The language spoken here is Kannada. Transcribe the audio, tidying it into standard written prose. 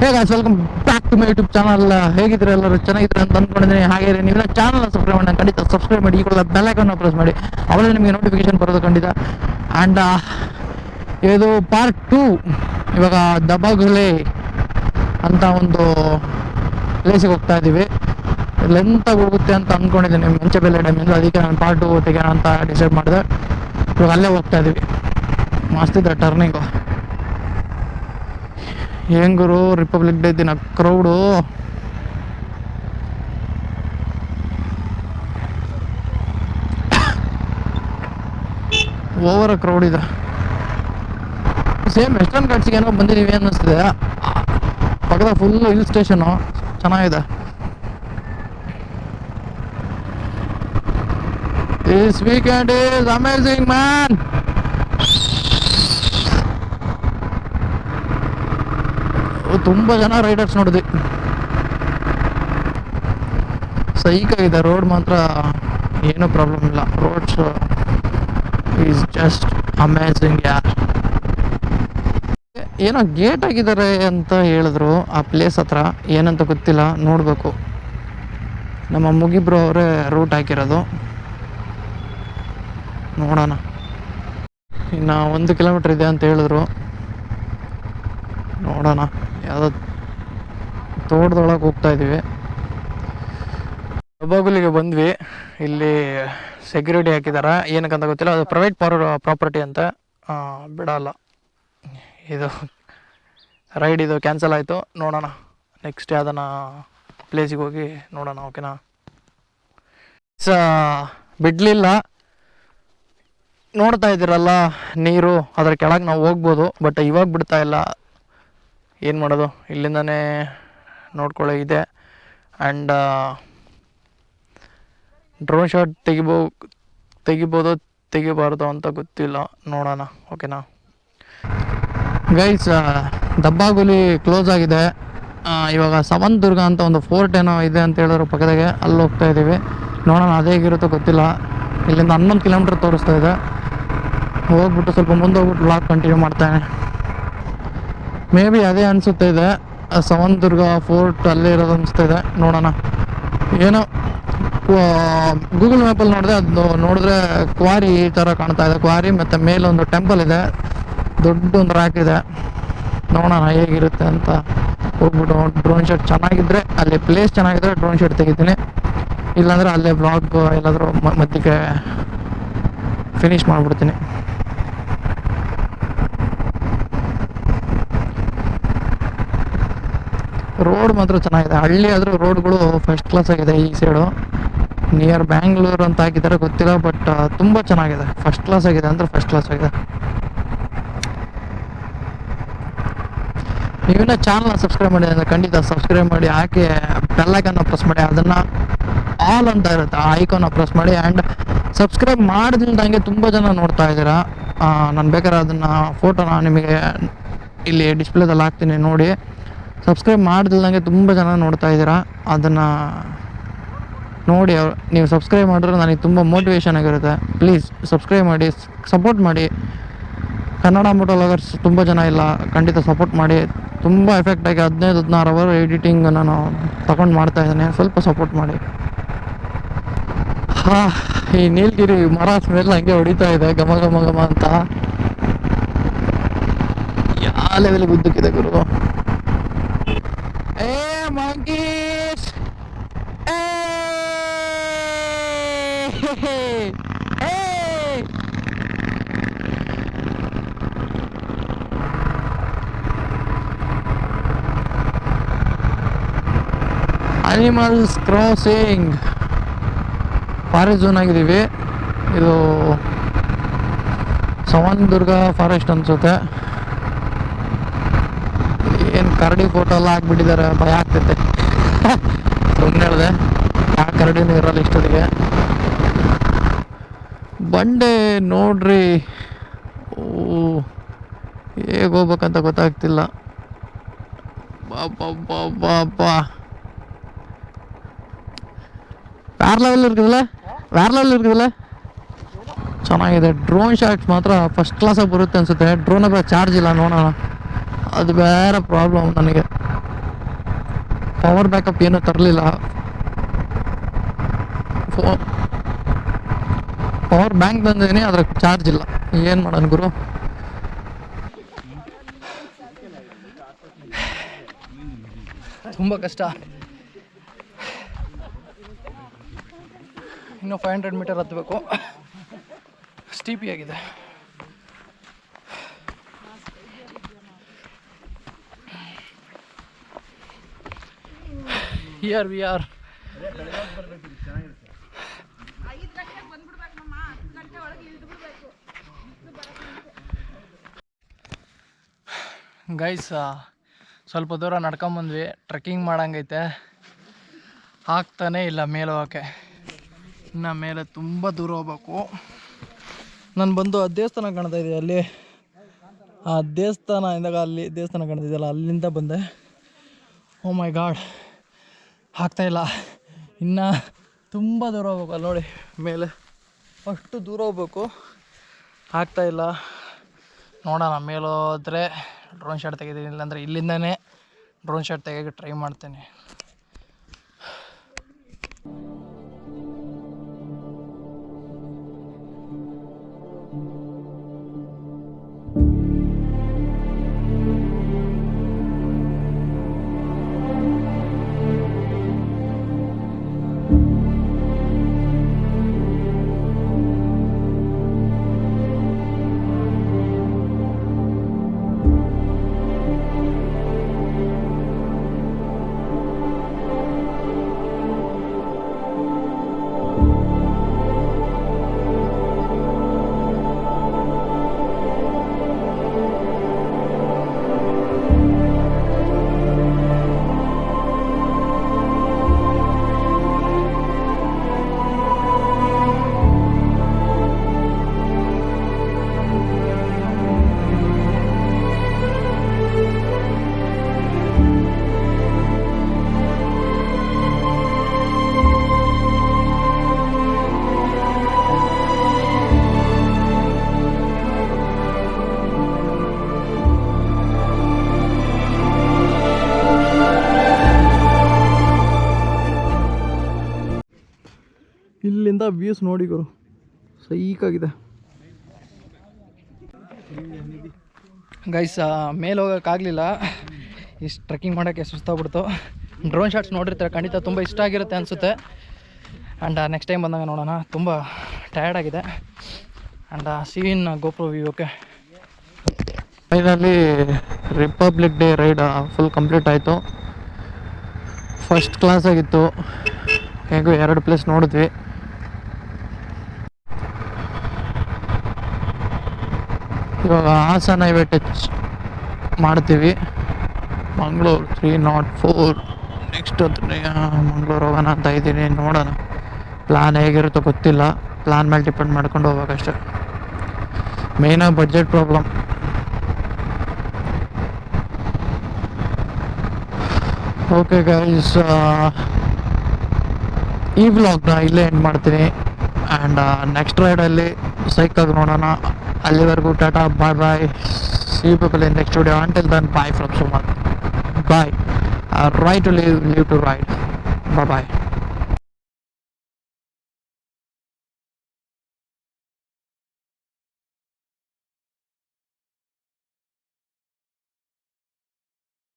Hey guys, welcome back to my YouTube channel. ಹೇಗಿದ್ರೆ ಎಲ್ಲರೂ ಚೆನ್ನಾಗಿದ್ರೆ ಅಂತ ಅಂದ್ಕೊಂಡಿದ್ದೀನಿ. ಹಾಗೆ ನೀವು ಚಾನಲ್ನ ಸಬ್ಸ್ಕ್ರೈಬ್ ಮಾಡಿ, ಖಂಡಿತ ಸಬ್ಸ್ಕ್ರೈಬ್ ಮಾಡಿ, ಈ ಕೂಡ ಬೆಲ್ ಐಕಾನ್ ಪ್ರೆಸ್ ಮಾಡಿ, ಅವಾಗ ನಿಮಗೆ ನೋಟಿಫಿಕೇಶನ್ ಬರೋದು ಖಂಡಿತ. ಆ್ಯಂಡ್ ಇದು ಪಾರ್ಟ್ 2. ಇವಾಗ ದಬ್ಬಾಗುಲೆ ಅಂತ ಒಂದು ಪ್ಲೇಸಿಗೆ ಹೋಗ್ತಾ ಇದ್ದೀವಿ. ಲೆಂತಾಗಿ ಹೋಗುತ್ತೆ ಅಂತ ಅಂದ್ಕೊಂಡಿದ್ದೀನಿ ಮುಂಚೆ ಬೆಲೆ ಡ್ಯಾಮಿಂದ, ಅದಕ್ಕೆ ನಾನು ಪಾರ್ಟ್ 2 ತೆಗೋಣ ಅಂತ ಡಿಸೈಡ್ ಮಾಡಿದೆ. ಇವಾಗ ಅಲ್ಲೇ ಹೋಗ್ತಾ ಇದ್ದೀವಿ. ಮಸ್ತಿದೆ ಟರ್ನಿಂಗು. ಹೆಂಗರು ರಿಪಬ್ಲಿಕ್ ಡೇ ದಿನ ಕ್ರೌಡು ಓವರ್ ಕ್ರೌಡ್ ಇದೆ. ಸೇಮ್ ವೆಸ್ಟರ್ನ್ ಘಾಟ್ಸ್ಗೆ ಏನೋ ಬಂದಿದ್ದೀವಿ ಅನ್ನಿಸ್ತಿದೆ. ಪಕ್ಕದ ಫುಲ್ ಹಿಲ್ ಸ್ಟೇಷನು ಚೆನ್ನಾಗಿದೆ. This weekend is amazing, man. ತುಂಬ ಜನ ರೈಡರ್ಸ್ ನೋಡಿದ್ವಿ. ಸೈಕಾಗಿದೆ ರೋಡ್, ಮಾತ್ರ ಏನೂ ಪ್ರಾಬ್ಲಮ್ ಇಲ್ಲ. ರೋಡ್ಸ್ ಈಸ್ ಜಸ್ಟ್ ಅಮೇಝಿಂಗ್ ಯಾರ್. ಏನೋ ಗೇಟ್ ಆಗಿದ್ದಾರೆ ಅಂತ ಹೇಳಿದ್ರು ಆ ಪ್ಲೇಸ್ ಹತ್ರ, ಏನಂತ ಗೊತ್ತಿಲ್ಲ, ನೋಡಬೇಕು. ನಮ್ಮ ಮುಗಿಬ್ರು ಅವರೇ ರೂಟ್ ಹಾಕಿರೋದು, ನೋಡೋಣ. ಇನ್ನು 1 ಕಿಲೋಮೀಟ್ರ್ ಇದೆ ಅಂತ ಹೇಳಿದ್ರು, ನೋಡೋಣ. ಯಾವುದೋ ತೋಟದೊಳಗೆ ಹೋಗ್ತಾ ಇದ್ದೀವಿ. ದಬ್ಬಾಗುಲಿಗೆ ಬಂದ್ವಿ. ಇಲ್ಲಿ ಸೆಕ್ಯೂರಿಟಿ ಹಾಕಿದ್ದಾರೆ, ಏನಕ್ಕಂತ ಗೊತ್ತಿಲ್ಲ. ಅದು ಪ್ರೈವೇಟ್ ಪ್ರಾಪರ್ಟಿ ಅಂತ ಬಿಡಲ್ಲ. ಇದು ರೈಡ್ ಇದು ಕ್ಯಾನ್ಸಲ್ ಆಯಿತು. ನೋಡೋಣ ನೆಕ್ಸ್ಟ್ ಯಾವ್ದನ ಪ್ಲೇಸಿಗೆ ಹೋಗಿ ನೋಡೋಣ. ಓಕೆನಾ? ಬಿಡಲಿಲ್ಲ, ನೋಡ್ತಾ ಇದ್ದೀರಲ್ಲ ನೀರು, ಅದರ ಕೆಳಗೆ ನಾವು ಹೋಗ್ಬೋದು. ಬಟ್ ಇವಾಗ ಬಿಡ್ತಾ ಇಲ್ಲ. ಏನು ಮಾಡೋದು, ಇಲ್ಲಿಂದನೇ ನೋಡ್ಕೊಳ್ಳೋ ಇದೆ. ಆ್ಯಂಡ್ ಡ್ರೋನ್ ಶಾಟ್ ತೆಗಿಬೋದು ತೆಗಿಬಾರ್ದು ಅಂತ ಗೊತ್ತಿಲ್ಲ, ನೋಡೋಣ. ಓಕೆನಾ ಗೈಸ್, ದಬ್ಬಾಗುಲಿ ಕ್ಲೋಸ್ ಆಗಿದೆ. ಇವಾಗ ಸವಂತದುರ್ಗ ಅಂತ ಒಂದು ಫೋರ್ಟ್ ಏನೋ ಇದೆ ಅಂತ ಹೇಳಿದ್ರು ಪಕ್ಕದಾಗೆ, ಅಲ್ಲಿ ಹೋಗ್ತಾ ಇದ್ದೀವಿ. ನೋಡೋಣ ಅದೇ ಹೇಗಿರುತ್ತೋ ಗೊತ್ತಿಲ್ಲ. ಇಲ್ಲಿಂದ 11 ಕಿಲೋಮೀಟ್ರ್ ತೋರಿಸ್ತಾ ಇದೆ. ಹೋಗ್ಬಿಟ್ಟು ಸ್ವಲ್ಪ ಮುಂದೆ ಹೋಗ್ಬಿಟ್ಟು ವ್ಲಾಗ್ ಕಂಟಿನ್ಯೂ ಮಾಡ್ತಾನೆ. ಮೇ ಬಿ ಅದೇ ಅನಿಸುತ್ತಾ ಇದೆ, ಸವಂತದುರ್ಗ ಫೋರ್ಟ್ ಅಲ್ಲೇ ಇರೋದು ಅನಿಸ್ತಾ ಇದೆ. ನೋಡೋಣ. ಏನೋ ಗೂಗಲ್ ಮ್ಯಾಪಲ್ಲಿ ನೋಡಿದೆ, ಅದು ನೋಡಿದ್ರೆ ಕ್ವಾರಿ ಈ ಥರ ಕಾಣ್ತಾ ಇದೆ. ಕ್ವಾರಿ ಮತ್ತು ಮೇಲೊಂದು ಟೆಂಪಲ್ ಇದೆ, ದೊಡ್ಡೊಂದು ರ್ಯಾಕ್ ಇದೆ. ನೋಡೋಣ ಹೇಗಿರುತ್ತೆ ಅಂತ. ಹೋಗ್ಬಿಟ್ಟು ಡ್ರೋನ್ ಶಾಟ್ ಚೆನ್ನಾಗಿದ್ದರೆ, ಅಲ್ಲಿ ಪ್ಲೇಸ್ ಚೆನ್ನಾಗಿದ್ದರೆ ಡ್ರೋನ್ ಶಾಟ್ ತೆಗಿತೀನಿ. ಇಲ್ಲಾಂದರೆ ಅಲ್ಲೇ ಬ್ಲಾಗ್ ಎಲ್ಲಾದರೂ ಮಧ್ಯಕ್ಕೆ ಫಿನಿಷ್ ಮಾಡಿಬಿಡ್ತೀನಿ. ರೋಡ್ ಮಾತ್ರ ಚೆನ್ನಾಗಿದೆ. ಹಳ್ಳಿ ಆದರೂ ರೋಡ್ಗಳು ಫಸ್ಟ್ ಕ್ಲಾಸ್ ಆಗಿದೆ. ಈ ಸೈಡು ನಿಯರ್ ಬ್ಯಾಂಗ್ಳೂರ್ ಅಂತ ಹಾಕಿದ್ದಾರೆ, ಗೊತ್ತಿಲ್ಲ. ಬಟ್ ತುಂಬ ಚೆನ್ನಾಗಿದೆ, ಫಸ್ಟ್ ಕ್ಲಾಸ್ ಆಗಿದೆ ಅಂದರೆ ಫಸ್ಟ್ ಕ್ಲಾಸ್ ಆಗಿದೆ. ನೀವಿನ್ನ ಚಾನಲ್ನ ಸಬ್ಸ್ಕ್ರೈಬ್ ಮಾಡಿ ಅಂದರೆ ಖಂಡಿತ ಸಬ್ಸ್ಕ್ರೈಬ್ ಮಾಡಿ, ಹಾಕಿ ಬೆಲ್ ಐಕಾನ್ನ ಪ್ರೆಸ್ ಮಾಡಿ. ಅದನ್ನು ಆಲ್ ಅಂತ ಇರುತ್ತೆ, ಆ ಐಕಾನ್ನ ಪ್ರೆಸ್ ಮಾಡಿ. ಆ್ಯಂಡ್ ಸಬ್ಸ್ಕ್ರೈಬ್ ಮಾಡಿದಂಗೆ ತುಂಬ ಜನ ನೋಡ್ತಾ ಇದ್ದೀರಾ. ನಾನು ಬೇಕಾದ್ರೆ ಅದನ್ನು ಫೋಟೋನ ನಿಮಗೆ ಇಲ್ಲಿ ಡಿಸ್ಪ್ಲೇದಲ್ಲಿ ಹಾಕ್ತೀನಿ, ನೋಡಿ. ಸಬ್ಸ್ಕ್ರೈಬ್ ಮಾಡ್ದಿಲ್ದಂಗೆ ತುಂಬ ಜನ ನೋಡ್ತಾ ಇದ್ದೀರಾ. ಅದನ್ನು ನೋಡಿ, ನೀವು ಸಬ್ಸ್ಕ್ರೈಬ್ ಮಾಡಿದ್ರೆ ನನಗೆ ತುಂಬ ಮೋಟಿವೇಶನ್ ಆಗಿರುತ್ತೆ. ಪ್ಲೀಸ್ ಸಬ್ಸ್ಕ್ರೈಬ್ ಮಾಡಿ, ಸಪೋರ್ಟ್ ಮಾಡಿ. ಕನ್ನಡ ಮೋಟೋವ್ಲಾಗರ್ಸ್ ತುಂಬ ಜನ ಇಲ್ಲ, ಖಂಡಿತ ಸಪೋರ್ಟ್ ಮಾಡಿ. ತುಂಬ ಎಫೆಕ್ಟಾಗಿ 15-16 ಅವರ್ ಎಡಿಟಿಂಗ್ ನಾನು ತಗೊಂಡು ಮಾಡ್ತಾಯಿದ್ದೇನೆ, ಸ್ವಲ್ಪ ಸಪೋರ್ಟ್ ಮಾಡಿ. ಈ ನೀಲಗಿರಿ ಮರ ಸ್ಮೆಲ್ ಹಂಗೆ ಹೊಡಿತಾ ಇದೆ, ಘಮ ಘಮ ಘಮ ಅಂತ. ಯಾವ ಲೆವೆಲ್ಗೆ ಉದ್ದಕ್ಕಿದೆ ಗುರು. monkeys. Hey! Hey! Animals crossing. Forest zone ಆಗಿದ್ದೀವಿ. ಇದು ಸವಂತದುರ್ಗ ಫಾರೆಸ್ಟ್ ಅನ್ಸುತ್ತೆ. ಏನು ಕರಡಿ ಫೋಟೋ ಎಲ್ಲ ಹಾಕ್ಬಿಟ್ಟಿದ್ದಾರೆ, ಭಯ ಆಗ್ತೈತೆ. ಸುಮ್ಮನೆ ಹೇಳಿದೆ, ಆ ಕರಡಿನೂ ಇರಲ್ಲ ಇಷ್ಟೊತ್ತಿಗೆ. ಬಂಡೆ ನೋಡ್ರಿ, ಓ ಹೇಗೆ ಹೋಗ್ಬೇಕಂತ ಗೊತ್ತಾಗ್ತಿಲ್ಲ. ಬಾಬಾ ವ್ಯಾರ್ ಲೆವೆಲ್ ಇರ್ತಿದಲ್ಲ, ಚೆನ್ನಾಗಿದೆ. ಡ್ರೋನ್ ಶಾಟ್ಸ್ ಮಾತ್ರ ಫಸ್ಟ್ ಕ್ಲಾಸಾಗಿ ಬರುತ್ತೆ ಅನಿಸುತ್ತೆ. ಡ್ರೋನ್ ಹತ್ರ ಚಾರ್ಜ್ ಇಲ್ಲ, ನೋಡೋಣ. ಅದು ಬೇರೆ ಪ್ರಾಬ್ಲಮ್ ನನಗೆ. ಪವರ್ ಬ್ಯಾಕಪ್ ಏನೂ ತರಲಿಲ್ಲ. ಪವರ್ ಬ್ಯಾಂಕ್ ತಂದಿದ್ದೀನಿ, ಅದ್ರ ಚಾರ್ಜ್ ಇಲ್ಲ. ಏನು ಮಾಡೋಣ ಗುರು. ತುಂಬ ಕಷ್ಟ. ಇನ್ನು 500 ಮೀಟರ್ ಹತ್ತಬೇಕು. ಸ್ಟೀಪಿ ಆಗಿದೆ. Here we are. ಗೈಸ್, ಸ್ವಲ್ಪ ದೂರ ನಡ್ಕೊಂಬಂದ್ವಿ. ಟ್ರೆಕ್ಕಿಂಗ್ ಮಾಡಂಗೈತೆ, ಆಗ್ತಾನೇ ಇಲ್ಲ ಮೇಲೆ ಹೋಗೋಕ್ಕೆ. ಇನ್ನು ಮೇಲೆ ತುಂಬ ದೂರ ಹೋಗ್ಬೇಕು. ನಾನು ಬಂದು ಆ ದೇವಸ್ಥಾನ ಕಾಣ್ತಾ ಇದೆ, ಅಲ್ಲಿ ಆ ದೇವಸ್ಥಾನ ಇಂದಾಗ ಅಲ್ಲಿ ದೇವಸ್ಥಾನ ಕಾಣ್ತಿದೆಯಲ್ಲ, ಅಲ್ಲಿಂದ ಬಂದೆ. ಓ ಮೈ ಗಾಡ್, ಆಗ್ತಾಯಿಲ್ಲ. ಇನ್ನು ತುಂಬ ದೂರ ಹೋಗ್ಬೇಕು. ಅಲ್ಲಿ ನೋಡಿ ಮೇಲೆ ಅಷ್ಟು ದೂರ ಹೋಗ್ಬೇಕು, ಆಗ್ತಾಯಿಲ್ಲ. ನೋಡೋಣ, ಮೇಲೆ ಹೋದರೆ ಡ್ರೋನ್ ಶಾಟ್ ತೆಗಿತೀನಿ, ಇಲ್ಲಾಂದರೆ ಇಲ್ಲಿಂದನೇ ಡ್ರೋನ್ ಶಾಟ್ ತೆಗಿಯೋಕ್ಕೆ ಟ್ರೈ ಮಾಡ್ತೇನೆ. ಇಲ್ಲಿಂದ ವ್ಯೂಸ್ ನೋಡಿ ಗುರು, ಸೈಕಾಗಿದೆ. ಗೈಸ್, ಮೇಲೆ ಹೋಗೋಕ್ಕಾಗಲಿಲ್ಲ, ಇಷ್ಟು ಟ್ರೆಕ್ಕಿಂಗ್ ಮಾಡೋಕ್ಕೆ ಸುಸ್ತಾಗ್ಬಿಡ್ತು. ಡ್ರೋನ್ ಶಾಟ್ಸ್ ನೋಡಿರ್ತಾರೆ, ಖಂಡಿತ ತುಂಬ ಇಷ್ಟ ಆಗಿರುತ್ತೆ ಅನಿಸುತ್ತೆ. ಆ್ಯಂಡ್ ನೆಕ್ಸ್ಟ್ ಟೈಮ್ ಬಂದಾಗ ನೋಡೋಣ. ತುಂಬ ಟಯರ್ಡ್ ಆಗಿದೆ. And scene GoPro view. Okay, finally republic day ride full complete ಆಯಿತು. ಫಸ್ಟ್ ಕ್ಲಾಸ್ ಆಗಿತ್ತು. ಹೇಗೂ 2 ಪ್ಲೇಸ್ ನೋಡಿದ್ವಿ. ಇವಾಗ ಹಾಸನ ಹೈವೇ ಟಚ್ ಮಾಡ್ತೀವಿ. ಮಂಗ್ಳೂರು 304. ನೆಕ್ಸ್ಟ್ ಮಂಗ್ಳೂರು ಹೋಗೋಣ ಅಂತ ಇದ್ದೀನಿ. ನೋಡೋಣ, ಪ್ಲ್ಯಾನ್ ಹೇಗಿರುತ್ತೋ ಗೊತ್ತಿಲ್ಲ. ಪ್ಲ್ಯಾನ್ ಮೇಲೆ ಡಿಪೆಂಡ್ ಮಾಡ್ಕೊಂಡು ಹೋಗ್ಬೇಕಷ್ಟೆ. ಮೇಯ್ನಾಗಿ ಬಡ್ಜೆಟ್ ಪ್ರಾಬ್ಲಮ್. ಓಕೆ ಗೈಸ್, ಈ ವ್ಲಾಗ್ನ ಇಲ್ಲೇ ಎಂಡ್ ಮಾಡ್ತೀನಿ. ಆ್ಯಂಡ್ ನೆಕ್ಸ್ಟ್ ರೈಡಲ್ಲಿ ಸೈಕಾಗಿ ನೋಡೋಣ. ಅಲ್ಲಿವರೆಗೂ ಟಾಟಾ, ಬಾಯ್ ಬಾಯ್. See you people in next video. Until then, bye from Sumanth. Bye. Right to live to ride. Bye bye.